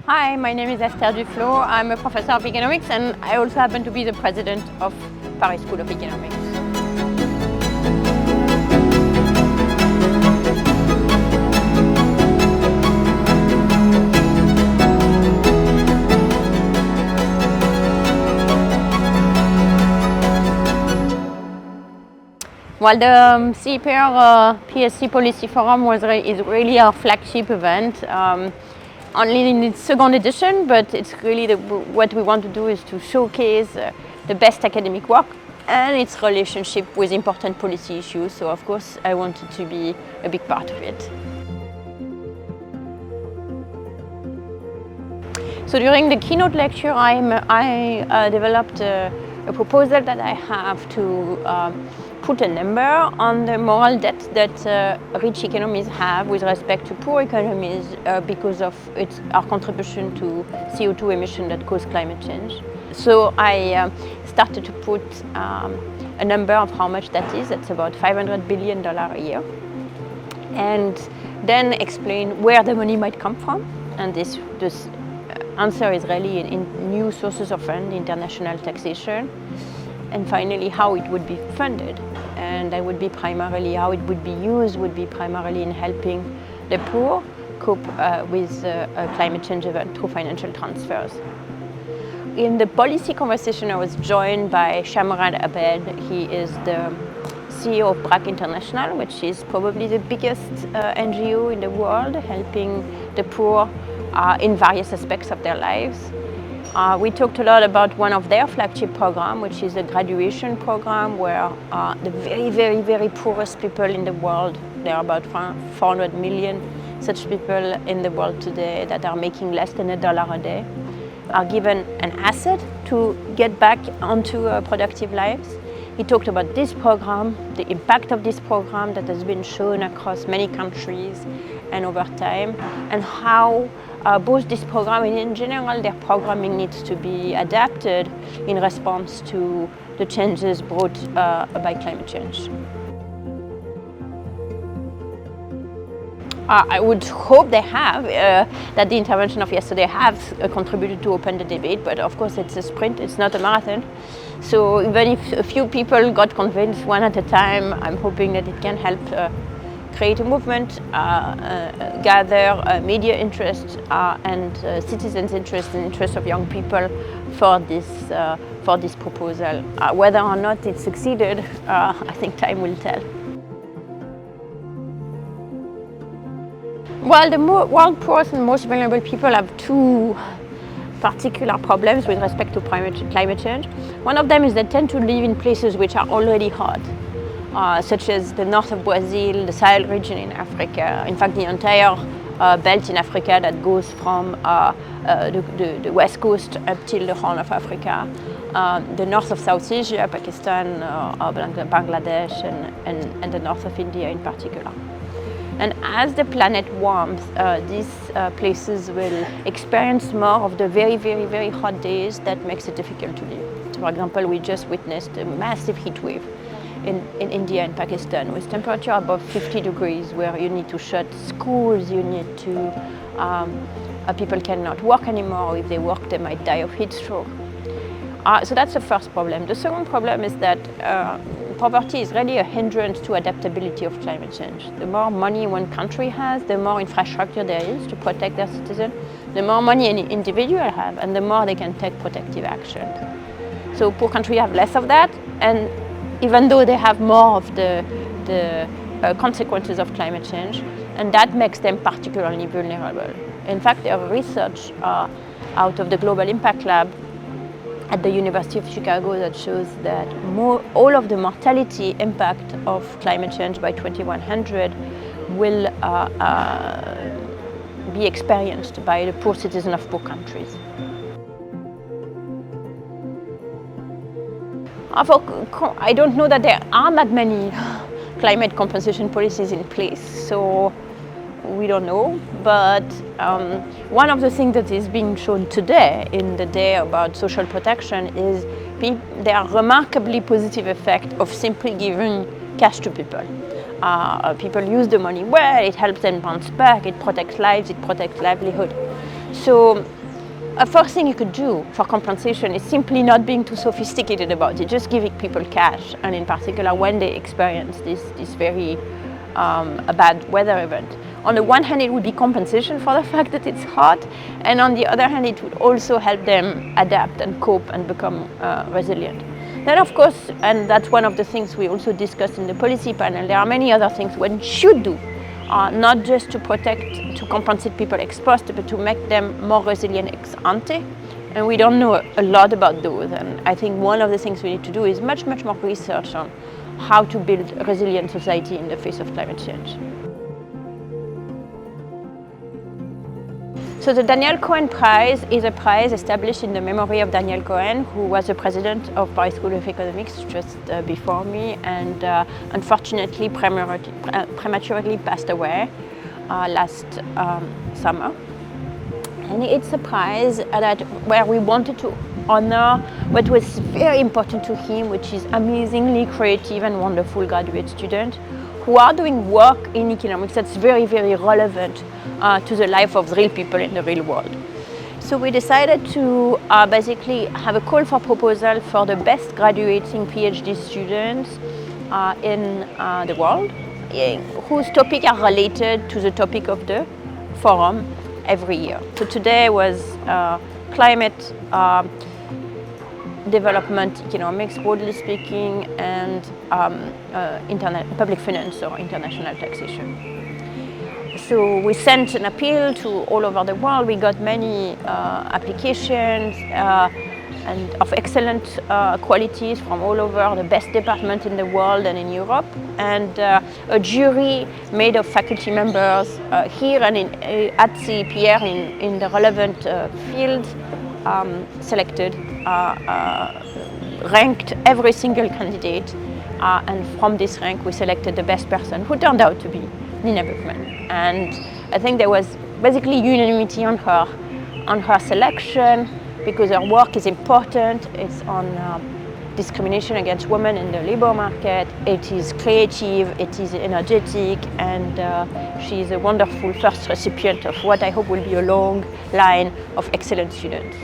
Hi, my name is Esther Duflo. I'm a professor of economics and I also happen to be the president of Paris School of Economics. Well, the CEPR PSE Policy Forum is really our flagship event. Only in its second edition, but it's really what we want to do is to showcase the best academic work and its relationship with important policy issues. So of course I wanted to be a big part of it. So during the keynote lecture I developed a proposal that I have to put a number on the moral debt that rich economies have with respect to poor economies because of our contribution to CO2 emissions that cause climate change. So I started to put a number of how much that is. That's about $500 billion a year. And then explain where the money might come from. And this answer is really in new sources of fund, international taxation. And finally, how it would be funded. And how it would be used would be primarily in helping the poor cope with climate change event through financial transfers. In the policy conversation, I was joined by Shamrad Abed. He is the CEO of BRAC International, which is probably the biggest NGO in the world, helping the poor in various aspects of their lives. We talked a lot about one of their flagship programs, which is a graduation program where the very, very, very poorest people in the world, there are about 400 million such people in the world today that are making less than $1 a day, are given an asset to get back onto productive lives. He talked about this program, the impact of this program that has been shown across many countries and over time, and how both this program and in general their programming needs to be adapted in response to the changes brought by climate change. I would hope they have, that the intervention of yesterday has contributed to open the debate, but of course it's a sprint, it's not a marathon. So even if a few people got convinced one at a time, I'm hoping that it can help create a movement, gather media interest and citizens' interest and interest of young people for this proposal. Whether or not it succeeded, I think time will tell. Well, the world poorest and most vulnerable people have two particular problems with respect to climate change. One of them is they tend to live in places which are already hot, such as the north of Brazil, the Sahel region in Africa. In fact, the entire belt in Africa that goes from the west coast up till the Horn of Africa, the north of South Asia, Pakistan, Bangladesh, and the north of India in particular. And as the planet warms, these places will experience more of the very, very, very hot days that makes it difficult to live. So for example, we just witnessed a massive heat wave in India and Pakistan with temperature above 50 degrees where you need to shut schools, you need to, people cannot work anymore. If they work, they might die of heat stroke. So that's the first problem. The second problem is that poverty is really a hindrance to adaptability of climate change. The more money one country has, the more infrastructure there is to protect their citizens, the more money any individual have, and the more they can take protective action. So poor countries have less of that, and even though they have more of the consequences of climate change, and that makes them particularly vulnerable. In fact, there are research out of the Global Impact Lab at the University of Chicago that shows that all of the mortality impact of climate change by 2100 will be experienced by the poor citizens of poor countries. I don't know that there are that many climate compensation policies in place, so we don't know, but one of the things that is being shown today in the day about social protection is there are remarkably positive effects of simply giving cash to people. People use the money well, it helps them bounce back, it protects lives, it protects livelihood. So a first thing you could do for compensation is simply not being too sophisticated about it, just giving people cash, and in particular when they experience this very a bad weather event. On the one hand, it would be compensation for the fact that it's hot, and on the other hand, it would also help them adapt and cope and become resilient. Then, of course, and that's one of the things we also discussed in the policy panel, there are many other things one should do, not just to protect, to compensate people ex post, but to make them more resilient ex ante. And we don't know a lot about those. And I think one of the things we need to do is much more research on how to build a resilient society in the face of climate change. So the Daniel Cohen Prize is a prize established in the memory of Daniel Cohen, who was the president of Paris School of Economics just before me, and unfortunately prematurely passed away last summer. And it's a prize where we wanted to honor what was very important to him, which is amazingly creative and wonderful graduate students who are doing work in economics that's very relevant to the life of real people in the real world. So we decided to basically have a call for proposal for the best graduating PhD students in the world, whose topics are related to the topic of the forum every year. So today was climate, development economics, broadly speaking, and public finance or international taxation. So we sent an appeal to all over the world. We got many applications and of excellent qualities from all over the best departments in the world and in Europe. And a jury made of faculty members here and at CEPR in the relevant fields selected, ranked every single candidate, and from this rank we selected the best person, who turned out to be Nina Buchman. And I think there was basically unanimity on her selection, because her work is important. It's on discrimination against women in the labor market. It is creative, it is energetic, and she is a wonderful first recipient of what I hope will be a long line of excellent students.